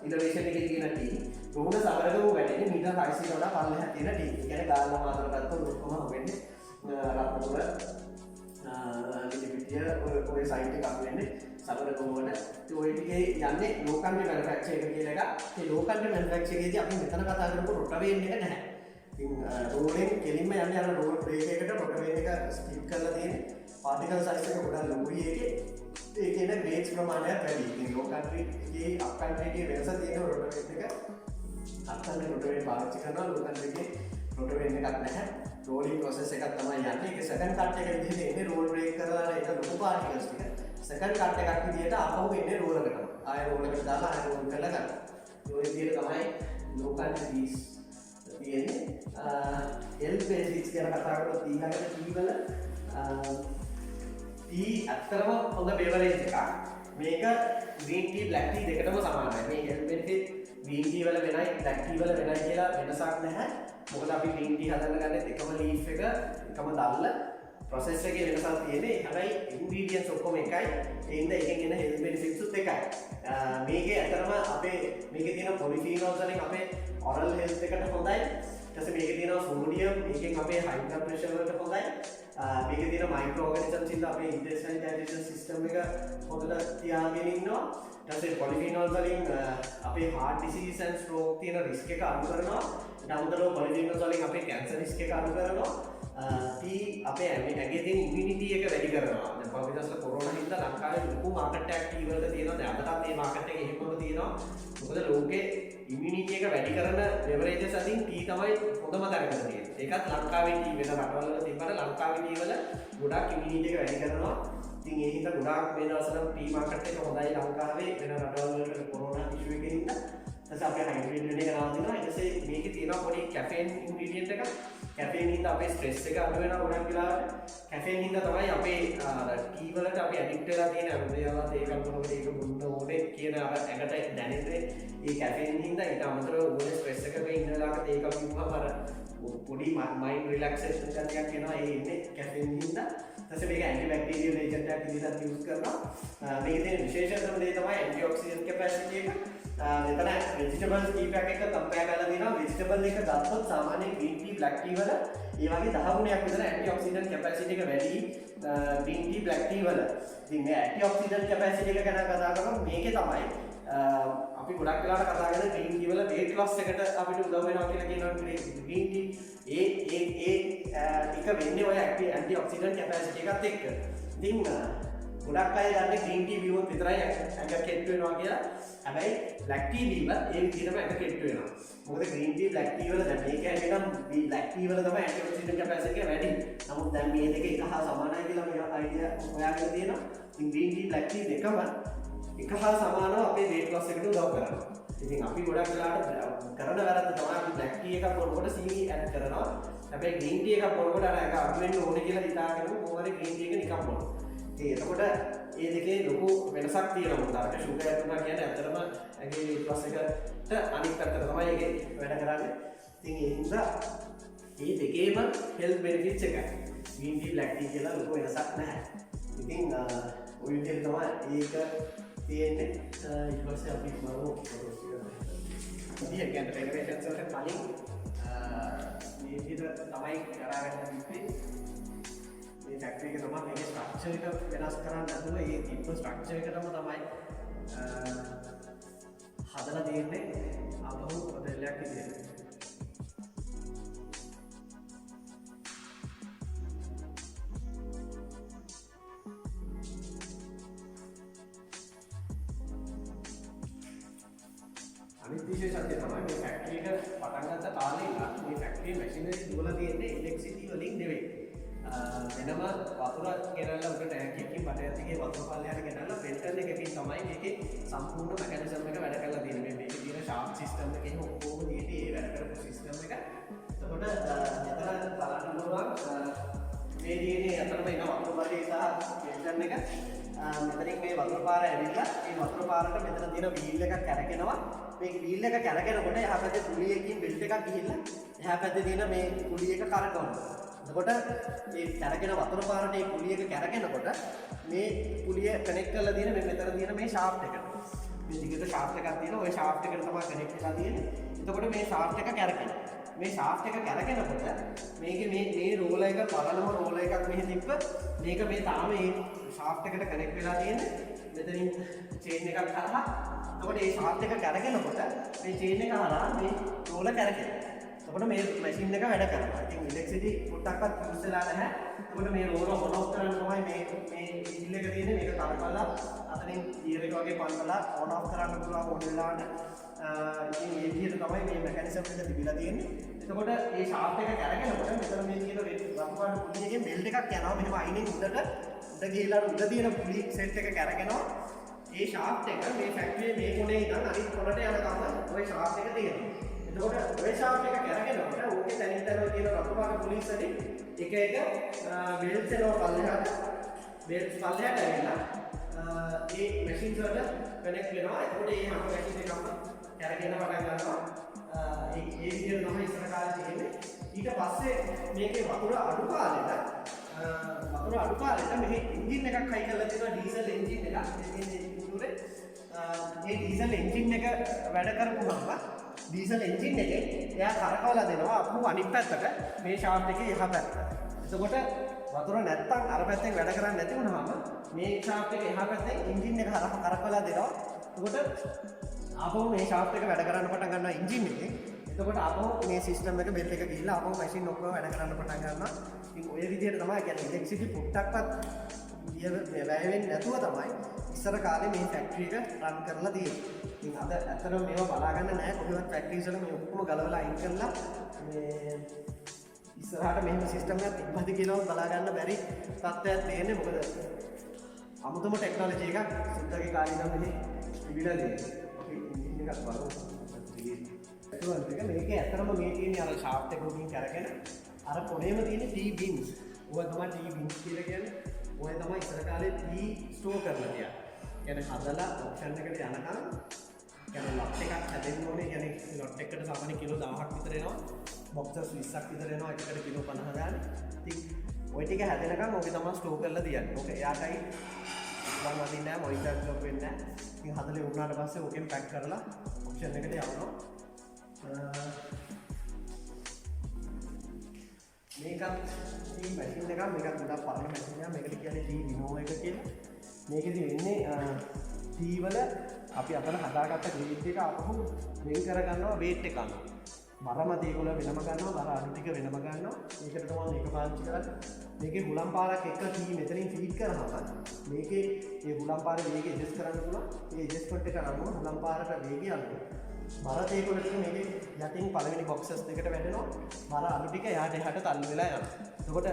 ඉලෙවේෂන් එකේ තියෙන ටී. රුහුණ සමරගම වැඩි මීටර් 600ට වඩා පල්ලෙහා තියෙන ටී. ඒ කියන්නේ ගාල්ල මාතර ගත්තොත් ඔක්කොම වෙන්නේ රත්නපුර විදිය ඔය සයිට් එකක් වෙන්නේ සමරගම වල. ඒ ඔය ටිකේ යන්නේ ලෝ කන්ට්‍රි මැනුෆැක්චරර් එක කියලා එකක්. ඒ ලෝ කන්ට්‍රි මැනුෆැක්චරර් එකේදී අපි මෙතන කතා කරපු රොටවේන් එක නැහැ. ඉතින් රෝලෙන් කෙලින්ම යන්නේ අර රෝල් බ්‍රේක් එකට රොටවේන් එක ස්කිප් කරලා තියෙන්නේ. පාටිකල් සයිස් එක ගොඩක් ලොකුයි ඒකේ. ඒකේ න ග්‍රේඩ්ස් ප්‍රමාණයක් වැඩි. ඉතින් ලෝ කන්ට්‍රි එකේ අප් කන්ට්‍රි එකේ වෙනස තියෙන රොටවේන් එක අප් කන්ට්‍රි රොටවේන් පාවිච්චි කරනවා. ලෝ කන්ට්‍රි එකේ රොටවේන් එකක් නැහැ. රෝලින් ප්‍රොසෙස් එකක් තමයි යන්නේ. ඒක සෙකන්ඩ් කට් එක විදිහට එන්නේ රෝල් බ්‍රේක් කරලා ඒක ලොකු පාටිකල්ස් ටික. සෙකන්ඩ් කට් එකක් විදිහට ආපහු එන්නේ රෝලකට. ආයෙ රෝලකට දාලා ආයෙ රෝල් කරලා ගන්න. ඒ විදිහට තමයි ලෝ කන්ට්‍රීස් තියෙන්නේ. හෙල්ත් බේසික්ස් ගැන කතා කරලා ඊළඟට ටී වල ටී ඇත්තටම හොඳ බෙවරේජ් එකක්. මේක ග්‍රීන් ටී බ්ලැක් ටී දෙකටම සමානයි. මේ හෙල්ත් බෙනිෆිට් ග්‍රීන් ටී වල වෙනයි බ්ලැක් ටී වල වෙනයි කියලා වෙනසක් නැහැ. මොකද අපි ග්‍රීන් ටී හදන්න ගන්නේ එකම ලීෆ් එක එකම දල්ල ප්‍රොසෙස් එකේ වෙනසක් තියෙන්නේ. හැබැයි ඉන්ග්‍රීඩියන්ට්ස් ඔක්කොම එකයි. ඒ හින්දා එකෙන් එන හෙල්ත් බෙනිෆිට්ස් උත් එකයි. මේකේ ඇත්තටම අපේ මේකේ තියෙන පොලිෆීනෝල්ස් වලින් අපේ ඔරල් හෙල්ත් එකට හොඳයි. ඊට පස්සේ මේකේ තියෙනවා සෝඩියම් මේකෙන් අපේ හයි බ්ලඩ් ප්‍රෙෂර් වලට හොඳයි. මේකේ තියෙන මයික්‍රෝ ඔර්ගනිසම්ස් ඉන්න අපේ ඉන්ටෙස්ටයින් ඩයිජෙෂන් සිස්ටම් එක හොඳට තියාගෙන ඉන්නවා. ඊට පස්සේ පොලිෆීනෝල්ස් වලින් අපේ heart disease and stroke තියෙන රිස්ක් එක අඩු කරනවා. ඊට අමතරව පොලිෆීනෝල්ස් වලින් අපේ කැන්සර් රිස්ක් එක අඩු කරනවා. ටී අපේ ඇගේ තියෙන ඉම්යුනිටි එක වැඩි කරනවා. දැන් පහුගිය දවස්වල කොරෝනා හින්දා ලංකාවේ ලොකු මාකට් එකක් ටී වලට තියෙනවා. දැන් අදටත් මේ මාකට් එක එහෙමම තියෙනවා. මොකද ලෝකේ ඉම්යුනිටි එක වැඩි කරන බෙවරේජස් අතින් ටී තමයි හොඳම තැනකට තියෙන්නේ. ඒකත් ලංකාවේ ටී වෙන රටවල් වල තිබ්බට ලංකාවේ ටී වල ගොඩක් ඉම්යුනිටි එක වැඩි කරනවා. ඉතින් ඒ හින්දා ගොඩාක් මේ දවස්වල ටී මාකට් එක හොඳයි ලංකාවේ වෙන රටවල් වල කොරෝනා ඉෂුව එකකින් හින්දා. ඊට අපි හයිඩ්‍රේට් වෙන එක නවතිනවා. ඊට පස්සේ මේකේ තියෙනවා පොඩි කැෆේන් ඉන්ග්‍රීඩියන්ට් එකක්. කැෆේන් හින්දා අපේ ස්ට්‍රෙස් එක අඩු වෙනවා ගොඩක් වෙලාවට. කැෆේන් හින්දා තමයි අපේ ටී වලට අපි ඇඩික්ට් වෙලා තියෙන අනුදේවලත් ඒක මොනවද ඒක බුන්න ඕනේ කියන අර ඇඟට දැනෙන්නේ ඒ කැෆේන් හින්දා. ඊට අමතරව ඕනේ ස්ට්‍රෙස් එකක ඉන්න වෙලාවකට ඒක පිටුවම අර පොඩි මයින්ඩ් රිලැක්සේෂන් ගතියක් එනවා. ඒ ඉන්නේ කැෆේන් හින්දා. ඊට මේක ඇන්ටි බැක්ටීරියල් ඒජන්ට් එකක් විදිහට යූස් කරනවා. මේකේ තියෙන විශේෂතම දේ තමයි ඇන්ටි ඔක්සිඩන්ට් කැපැසිටි එක. මෙතන වෙජිටබල්ස් කීපයක් එක කම්පෙයාර් කරලා තියෙනවා. වෙජිටබල් එක ගත්තොත් සාමාන්‍ය ග්‍රීන් ටී බ්ලැක් ටී වල ඒ වගේ 10 ගුණයක් විතර ඇන්ටි ඔක්සිඩන්ට් කැපැසිටි එක වැඩි ග්‍රීන් ටී බ්ලැක් ටී වල. ඉතින් මේ ඇන්ටි ඔක්සිඩන්ට් කැපැසිටි එක ගැන කතා කරමු. මේකේ තමයි අපි ගොඩක් වෙලාවට කතා කරන ග්‍රීන් ටී වල weight loss එකට අපිට උදව් වෙනවා කියලා කියනවා. ග්‍රීන් ටී ඒක වෙන්නේ ඔය ඇන්ටි ඔක්සිඩන්ට් කැපැසිටි එකත් එක්ක. ඉතින් ගොඩක් අය දන්නේ ග්‍රීන් ටී බීවොත් විතරයි ඇඟ කෙට්ටු වෙනවා කියලා. හැබැයි බ්ලැක් ටී බීවත් ඒ විදිහටම ඇඟ කෙට්ටු වෙනවා. මොකද ග්‍රීන් ටී බ්ලැක් ටී වල දැන් මේක ඇඟටම බ්ලැක් ටී වල තමයි ඇන්ටි ඔක්සිඩන්ට් කැපැසිටි එක වැඩි. නමුත් දැන් මේ දෙක එක හා සමානයි කියලා මේ අයිඩියා හොයාගෙන තියෙනවා. ඉතින් ග්‍රීන් ටී බ්ලැක් ටී දෙකම එක හා සමානව අපේ weight loss එකට උදව් කරනවා. ඉතින් අපි ගොඩක් වෙලාවට කරන වැරද්ද තමයි අපි බ්ලැක් ටී එකක් බොනකොට සීනි ඇඩ් කරනවා. හැබැයි ග්‍රීන් ටී එකක් බොනකොට අර ඇඟ අඩු වෙන්න ඕනේ කියලා හිතාගෙන මොකද ග්‍රීන් ටී එක නිකන් බොනවා. ඉතින් එතකොට ඒ දෙකේ ලොකු වෙනසක් තියෙනවා. මොකද අරක ෂුගර් එකක් තුනා කියන්නේ ඇත්තටම ඇඟේ weight loss එකට අනිත් පැත්තට තමයි ඒකේ වැඩ කරන්නේ. ඉතින් ඒ නිසා මේ දෙකේම health benefits එකයි. green tea black tea කියලා ලොකු වෙනසක් නැහැ. ඉතින් ඔය විදිහට තමයි ඒක තියෙන්නේ. ඊට පස්සේ අපි බලමු ඉතින් කියන්නේ රෙගුලේෂන්ස් වලට කලින් මේ විදිහට තමයි කරාගෙන ඉන්නේ. මේ ෆැක්ටරි එක තමයි මේකේ ස්ට්‍රක්චර් එක වෙනස් කරන්න නැතුව ඒ තිබ්බ ස්ට්‍රක්චර් එකටම තමයි හදලා තියෙන්නේ. අපහු මොඩලයක් විදිහට. අනිත් විශේෂත්වය තමයි මේ ෆැක්ටරි එක පටන් ගත්ත කාලේ ඉඳන් මේ ෆැක්ටරි මැෂිනරි දුවලා තියෙන්නේ ඉලෙක්ට්‍රිසිටි වලින් නෙවෙයි. වෙනම වතුර ගෙනල්ලා උඩ ටැංකියකින් බටයක් දිගේ වතුර පල්ලයට ගෙනල්ලා ෆිල්ටර් එකකින් තමයි මේකේ සම්පූර්ණ මෙකැනිසම් එක වැඩ කරලා තියෙන්නේ. මේකේ තියෙන ෂාෆ්ට් සිස්ටම් එකේ ඔක්කොම තියෙන්නේ ඒ වැඩ කරපු සිස්ටම් එක. එතකොට මෙතන බලන්න පුළුවන් මේ තියෙන්නේ අතරම එන වතුර පල්ලේ සහ ෆිල්ටර් එක. මෙතනින් මේ වතුර පාර ඇවිල්ලා මේ වතුර පාරට මෙතන තියෙන වීල් එකක් කැරකෙනවා. මේ වීල් එක කැරකෙනකොට එහා පැත්තේ පුලියකින් බෙල්ට් එකක් ගිහිල්ලා එහා පැත්තේ තියෙන මේ පුලිය එක කරකවනවා. එතකොට මේ කැරකෙන වතුර පාරට මේ පුලිය එක කැරකෙනකොට මේ පුලිය කනෙක්ට් කරලා තියෙන මේ මෙතන තියෙන මේ ෂාෆ්ට් එකට. මේ දිගට ෂාෆ්ට් එකක් තියෙනවා. ওই ෂාෆ්ට් එකට තමයි කනෙක්ට් වෙලා තියෙන්නේ. එතකොට මේ ෂාෆ්ට් එක කැරකෙනවා. මේ ෂාෆ්ට් එක කැරකෙනකොට මේකේ මේ රෝලර් එක පරණම රෝලර් එකක් මෙහි තිබ්බ මේක මේ තාම මේ ෂාෆ්ට් එකට කනෙක්ට් වෙලා තියෙන්නේ. මෙතනින් චේන් එකක් හරහා. එතකොට මේ ෂාෆ්ට් එක කැරකෙනකොට මේ චේන් එක හරහා මේ රෝලර් කැරකෙනවා. එතකොට මේ මැෂින් එක වැඩ කරනවා. ඉතින් ඉලෙක්ට්‍රිසිටි පොඩ්ඩක්වත් යූස් වෙලා නැහැ. එතකොට මේ රෝලර් ඔන් ඔෆ් කරන්න තමයි මේ වීල් එක තියෙන්නේ. මේක කරකවලා අතනින් ගියර් එක වගේ පන්කලා ඔන් ඔෆ් කරන්න පුළුවන් ඕන වෙලාවට. ඉතින් මේ විදිහට තමයි මේ මෙකැනිසම් එක තිබිලා තියෙන්නේ. එතකොට මේ ෂාෆ්ට් එක කැරකෙනකොට මෙතන මේ කියන රතුපාට පුලි එකෙන් බෙල්ට් එකක් යනවා. මෙහෙම අයිනෙන් උඩ ගිහිලා උඩ තියෙන පුලි සෙට් එක කැරකෙනවා. මේ ෂාෆ්ට් එක මේ ෆැක්ටරියේ මේ කොනේ ඉඳන් අනිත් කොනට යනකම් ওই ෂාෆ්ට් එක තියෙනවා. එතකොට ඔය ෂාෆ්ට් එක කැරකෙනකොට ඕකේ තනින් තනින් තියෙන රතුපාට පුලිස් වලින් එක එක බෙල්ට්ස් එනවා පල්ලෙහාට. බෙල්ට්ස් පල්ලෙහාට ඇවිල්ලා මේ මැෂින්ස් වලට කනෙක්ට් වෙනවා. එතකොට මේ හැම මැෂින් එකක්ම කැරගෙන පටන් ගන්නවා. ඒ විදිහට තමයි ඉස්සර කාලේ තියෙන්නේ. ඊට පස්සේ මේකේ වතුර අඩු කාලෙට මෙහි එන්ජින් එකක් හයි කරලා තියෙනවා. ඩීසල් එන්ජින් එකක්. මේ උඩුරේ මේ ඩීසල් එන්ජින් එක වැඩ කරපුවම ඩීසල් එන්ජින් එකේ එයා කරකවලා දෙනවා අපු අනිත් පැත්තට මේ ෂාෆ්ට් එකේ එහා පැත්තට. එතකොට වතුර නැත්තම් අර පැත්තෙන් වැඩ කරන්නේ නැති වුණාම මේ ෂාෆ්ට් එකේ එහා පැත්තෙන් එන්ජින් එක හරහා කරකවලා දෙනවා. එතකොට ආපහු මේ ෂාෆ්ට් එක වැඩ කරන්න පටන් ගන්නවා එන්ජින් එකේ. එතකොට ආපහු මේ සිස්ටම් එක බෙල්ට් එක ගිහිල්ලා ආපහු මැෂින් ඔක්කොම වැඩ කරන්න පටන් ගන්නවා. ඉතින් ඔය විදිහට තමයි කියන්නේ ඉලෙක්ට්‍රිසිටි පොට්ටක්වත් වැය වෙන්නේ නැතුව තමයි ඉස්සර කාලේ මේ ෆැක්ටරි එක රන් කරලා තියෙන්නේ. ඉතින් අද ඇත්තටම මේවා බලා ගන්න නැහැ කොහොමවත් ෆැක්ටරිස් වල මේ ඔක්කොම ගලවලා අයින් කරලා මේ ඉස්සරහට මෙහෙම සිස්ටම් එකක් තිබ්බද කියලාවත් බලා ගන්න බැරි තත්ත්වයක් තියෙන්නේ. මොකද අමුතුම ටෙක්නොලොජි එකක් සුද්දාගේ කාලේ ඉඳන් මෙහි තිබිලා තියෙන්නේ. අපි ඉන්ජින් එකක් බලමු. මේකේ ඇත්තටම මේ තියෙන්නේ අර ෂාෆ්ට් එක උඩින් කරගෙන අර පොළේම තියෙන ටී බින්ස්. ඔය තමයි ටී බින්ස් කියලා කියන්නේ. ඔය තමයි ඉස්සර කාලේ ටී ස්ටෝර් කරලා තියන්නේ. කියන්නේ හදලා ඔප්ෂන් එකට යනකම් කියන්නේ ලොට් එකක් හැදෙන්න ඕනේ. කියන්නේ ලොට් එකකට සාමාන්‍ය කිලෝ 1000ක් විතර එනවා. බොක්සස් 20ක් විතර එනවා. එකකට කිලෝ 50 ගන්න. ඉතින් ඔය ටික හැදෙනකම් ඕකේ තමයි ස්ටෝර් කරලා තියන්නේ. ඕක එයාටයි වම් වදින්නේ නැහැ, මොනිටර් ඩ්‍රොප් වෙන්නේ නැහැ. ඉතින් හදලා වුණාට පස්සේ ඕකෙන් පැක් කරලා ඔප්ෂන් එකට යවනවා. මේකත් ටී මැෂින් එකක්. මේකත් ගොඩක් පරණ මැෂින් එකක්. මේකට කියන්නේ ටී විනෝ එක කියලා. මේකෙදි වෙන්නේ ටී වල අපි අතන හදාගත්ත ග්‍රේඩ් එක අපහු වෙන් කරගන්නවා වේට් එක අනුව. මරම තේකොළ වෙනම ගන්නවා, මර අඩු ටික වෙනම ගන්නවා. මේකට තමයි මේක පාවිච්චි කරන්නේ. මේකේ හුලම් පාරක් එක ටී මෙතනින් ෆීඩ් කරනවා. මේකේ මේ හුලම් පාරේ වේගය ඇඩ්ජස්ට් කරන්න පුළුවන්. ඒ ඇඩ්ජස්ට්මන්ට් එක අනුව හුලම් පාරට වේගය අනුව මර තේකොළ ටික මේකේ යටින් පළවෙනි බොක්සස් දෙකට වැටෙනවා. මර අඩු ටික එහාට තල්ලු වෙලා යනවා. එතකොට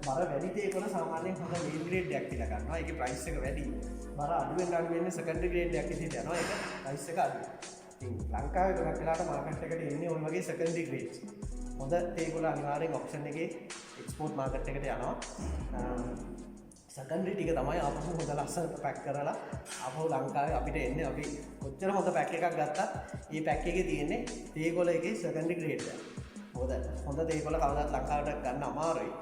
මර වැඩි තේකොළ සාමාන්‍යයෙන් හොඳ මේල් ග්‍රේඩ් එකක් කියලා ගන්නවා. ඒකේ ප්‍රයිස් එක වැඩි. මර අඩු වෙන්නේ සෙකන්ඩරි ග්‍රේඩ් එකක් විදිහට යනවා. ඒක ප්‍රයිස් එක අඩුයි. ඉතින් ලංකාවේ ගොඩක් වෙලාවට මාකට් එකට එන්නේ ওই වගේ සෙකන්ඩරි ග්‍රේඩ්ස්. හොඳ තේකොළ අනිවාර්යෙන් ඔප්ෂන් එකේ එක්ස්පෝර්ට් මාකට් එකට යනවා. සෙකන්ඩරි ටික තමයි ආපහු හොඳ ලස්සනට පැක් කරලා ආපහු ලංකාවේ අපිට එන්නේ. අපි කොච්චර හොඳ පැක් එකක් ගත්තත් මේ පැක් එකේ තියෙන්නේ තේකොළ එකේ සෙකන්ඩරි ග්‍රේඩ් එක. හොඳ තේකොළ කවදාවත් ලංකාවට ගන්න අමාරුයි.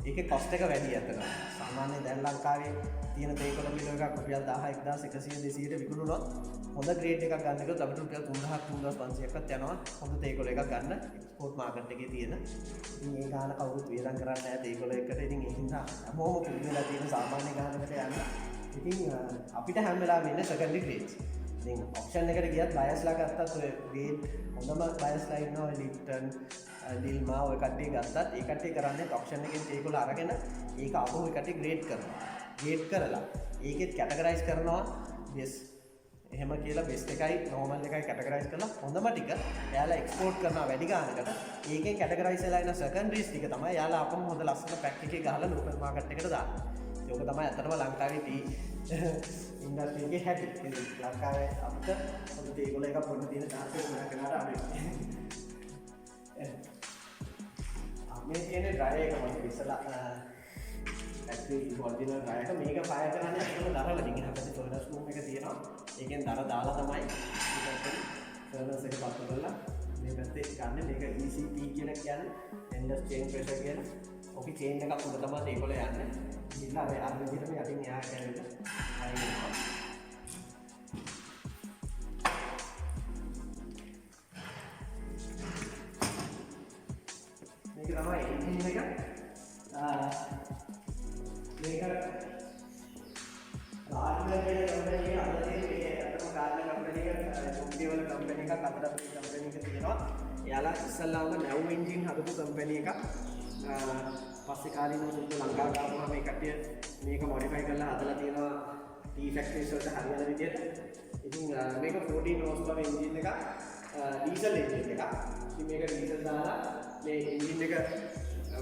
ඒකේ කොස්ට් එක වැඩි අතන. සාමාන්‍යයෙන් දැන් ලංකාවේ තියෙන තේකොළ කිලෝ එකක් රුපියල් 1000 1100 200ට විකුණුනොත් හොඳ ග්‍රේඩ් එකක් ගන්න එකත් අපිට රුපියල් 3000 3500ක්වත් යනවා. හොඳ තේකොළ එකක් ගන්න එක්ස්පෝර්ට් මාකට් එකේ තියෙන. ඉතින් ඒ ගාන කවුරුත් වියදම් කරන්නේ නැහැ තේකොළ එකට. ඉතින් ඒ හින්දා හැමෝම පුදුම වෙලා තියෙන සාමාන්‍ය ගානකට යන්න. ඉතින් අපිට හැම වෙලාවෙම ඉන්නේ සෙකන්ඩරි ග්‍රේඩ්ස්. ඉතින් ඔප්ෂන් එකට ගියත් බයස්ලා ගත්තත් ඔය ග්‍රේඩ් හොඳම බයස්ලා ඉන්නවා ලිප්ටන් ඩිල්මා ඔය කට්ටිය ගත්තත් ඒ කට්ටිය කරන්නේ ඔප්ෂන් එකෙන් තේකොළ අරගෙන ඒක අපහු ඒ කට්ටිය ග්‍රේඩ් කරනවා. ග්‍රේඩ් කරලා ඒකෙත් කැටගරයිස් කරනවා බෙස් එහෙම කියලා බෙස්ට් එකයි නෝමල් එකයි කැටගරයිස් කරලා හොඳම ටික එයාලා එක්ස්පෝර්ට් කරනවා වැඩි ගානකට. ඒකෙන් කැටගරයිස් වෙලා ඉන්න සෙකන්ඩරිස් ටික තමයි එයාලා අපහු හොඳ ලස්සන පැක් එකේ ගහලා ලෝකල් මාකට් එකට දාන්නේ. ඒක තමයි අතනම ලංකාවේ ටී ඉන්ඩස්ට්‍රි එකේ හැටි. ලංකාවේ අපිට හොඳ තේකොළ එකක් පොන්න තියෙන chance එක ගන්න කරලා අඩුයි. මේ තියෙන ඩ්‍රයර් එක මම ඉස්සලා ඇක්චුලි ඔරිජිනල් ඩ්‍රයර් එක මේක ෆයර් කරන්නේ අපිටම දරවලින් අපිට ෆර්නස් රූම් එක තියෙනවා. ඒකෙන් දර දාලා තමයි ෆර්නස් එක පත්තු කරලා මේ පැත්තේ ගන්න. මේක ECP කියලා කියන්නේ endless chain pressure කියන. ඔකේ චේන් එකක් උඩ තමයි තේකොළ යන්නේ. ඉතින් අර විදිහටම යටින් එහා කැරෙන්න අයින් වෙනවා. මේක තමයි එන්ජින් එක. මේක රාජ්‍ය කියන කම්පැනි එක අතර තියෙන මේ අතම කාර්ය කම්පැනි එක දුක්තිවල කම්පැනි එකක් අතර අපේ කම්පැනි එක තියෙනවා. එයාලා ඉස්සල්ලාම නැව් එන්ජින් හදපු කම්පැනි එකක්. පස්සේ කාලිනව සුදු ලංකාවට ආවම මේ කට්ටිය මේක මොඩිෆයි කරලා හදලා තියෙනවා ටී ෆැක්ටරිස් වලට හරියන විදියට. ඉතින් මේක 14 horse power එන්ජින් එකක්. ඩීසල් එන්ජින් එකක්. ඉතින් මේක ඩීසල් දාලා මේ එන්ජින් එක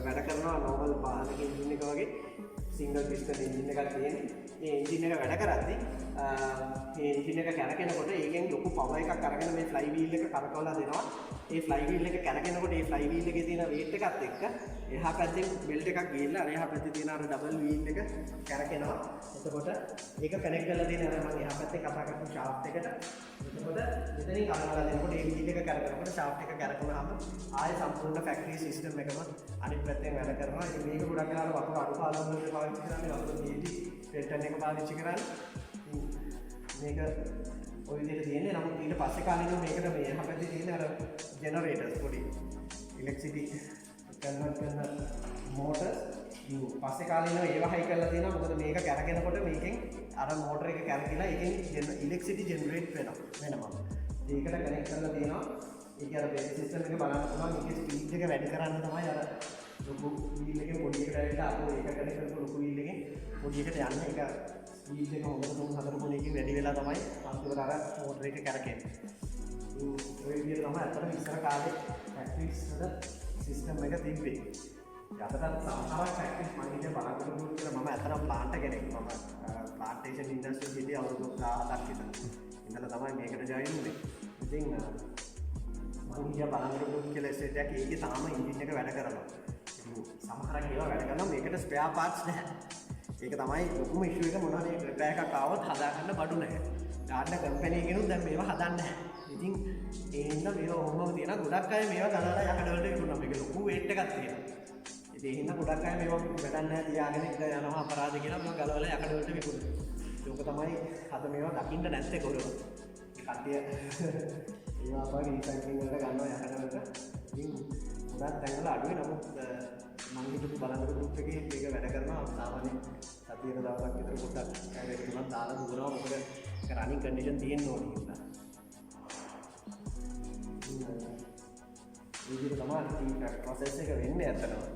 වැඩ කරනවා නෝමල් වාහනක එන්ජින් එක වගේ. සිංගල් පිස්ටන් එන්ජින් එකක් තියෙන්නේ. මේ එන්ජින් එක වැඩ කරද්දී මේ එන්ජින් එක කැරකෙනකොට ඒකෙන් ලොකු පවර් එකක් අරගෙන මේ ෆ්ලයි වීල් එක කරකවලා දෙනවා. ඒ ෆ්ලයි වීල් එක කැරකෙනකොට ඒ ෆ්ලයි වීල් එකේ තියෙන වේට් එකත් එක්ක එහා පැත්තෙන් බෙල්ට් එකක් ගිහිල්ලා අර එහා පැත්තේ තියෙන අර ඩබල් වීල් එක කැරකෙනවා. එතකොට ඒක කනෙක්ට් කරලා තියෙන අර මම එහා පැත්තේ කතා කරපු ෂාෆ්ට් එකට. එතකොට මෙතනින් කරකවලා දෙනකොට ඒ වීල් එක කැරකෙනකොට ෂාෆ්ට් එක කැරකුණාම ආයෙ සම්පූර්ණ ෆැක්ටරි සිස්ටම් එකම අනිත් පැත්තෙන් වැඩ කරනවා. ඉතින් මේක ගොඩක් වෙලාවට වතුර අඩු කාලම් වලට පාවිච්චි කරන්නේ වතුර දීටි ෆිල්ටර් එක පාවිච්චි කරන්නේ. මේක ඔය විදිහට තියෙන්නේ. නමුත් ඊට පස්සේ කාලෙක මේකට මේ එහා පැත්තේ තියෙන අර ජෙනරේටර්ස් පොඩි ඉලෙක්ට්‍රිසිටි කන්වර්ට් කරන මෝටර්ස් පස්සේ කාලෙක ඒවා හයි කරලා තියෙනවා. මොකද මේක කැරකෙනකොට මේකෙන් අර මෝටර් එක කැරකිලා ඒකෙන් ඉලෙක්ට්‍රිසිටි ජෙනරේට් වෙනවා. ඒකට කනෙක්ට් කරලා තියෙනවා. ඒක අර බේස් සිස්ටම් එක බලන්න පුළුවන්. මේකේ ස්පීඩ් එක වැඩි කරන්න තමයි අර ලොකු වීල් එකෙන් පොඩි එකට ඇවිල්ලා අපෝ ඒකට කරපු ලොකු වීල් එකෙන් පොඩි එකට යන්න ඒක වීල් එක හොඳට 3-4 ගුණයකින් වැඩි වෙලා තමයි අන්තිමට අර මෝටර එක කරකෙන්නේ. ඔය විදිහට තමයි අතට ඉස්සර කාලේ ෆැක්ටරිස් වල සිස්ටම් එක තිබ්බේ. යටටත් සමහරක් ෆැක්ටරිස් මම ඉන්නේ බලාපොරොත්තු කියලා මම අතරම ප්ලාන්ට් කෙනෙක්. මම ප්ලාන්ටේෂන් ඉන්ඩස්ට්‍රි එකේ අවුරුදු 17ක් විතර ඉඳලා තමයි මේකට ජොයින් වුනේ. ඉතින් මම හියා බලාපොරොත්තු කියලා ස්ටේට් එකක් ඒකේ තාම එන්ජින් එක වැඩ කරනවා. ඉතින් සමහරක් ඒවා වැඩ කරනවා මේකට ස්පෙයා පාර්ට්ස් නැහැ. ඒක තමයි ලොකුම ඉෂුව එක මොනවා මේ රිපෙයාර් එකක් ආවොත් හදාගන්න බඩු නැහැ. ගාන්න කම්පැනි එකෙනුත් දැන් මේවා හදන්නේ නැහැ. ඉතින් ඒ හින්දා මේවා ඔහොමම තියෙනවා. ගොඩක් අය මේවා ගලවලා යකඩ වලට විකුණනවා. මේක ලොකු වේට් එකක් තියෙනවා. ඉතින් ඒ හින්දා ගොඩක් අය මේවා වැඩක් නැහැ තියාගෙන ඉඳලා යනවා අපරාධ කියලා මේවා ගලවලා යකඩ වලට විකුණනවා. ඒක තමයි අද මේවා දකින්න නැත්තේ කොරෝ. කට්ටිය ඒවා අපගේ රීසයිකලින් වලට ගන්නවා යකඩ වලට. ඉතින් ගොඩක් තැන්වල අඩුයි. නමුත් මම හිතපු බලංගොඩ ගෲප් එකේ මේක වැඩ කරනවා සාමාන්‍ය සතියක දවසක් විතර පොඩ්ඩක් වැඩ තුනක් දාලා දුවනවා. මොකද ඒක රනින් කන්ඩිෂන් තියෙන්න ඕනේ කියලා. ඒ විදිහට තමයි ප්‍රොසෙස් එක වෙන්නේ අතනවා.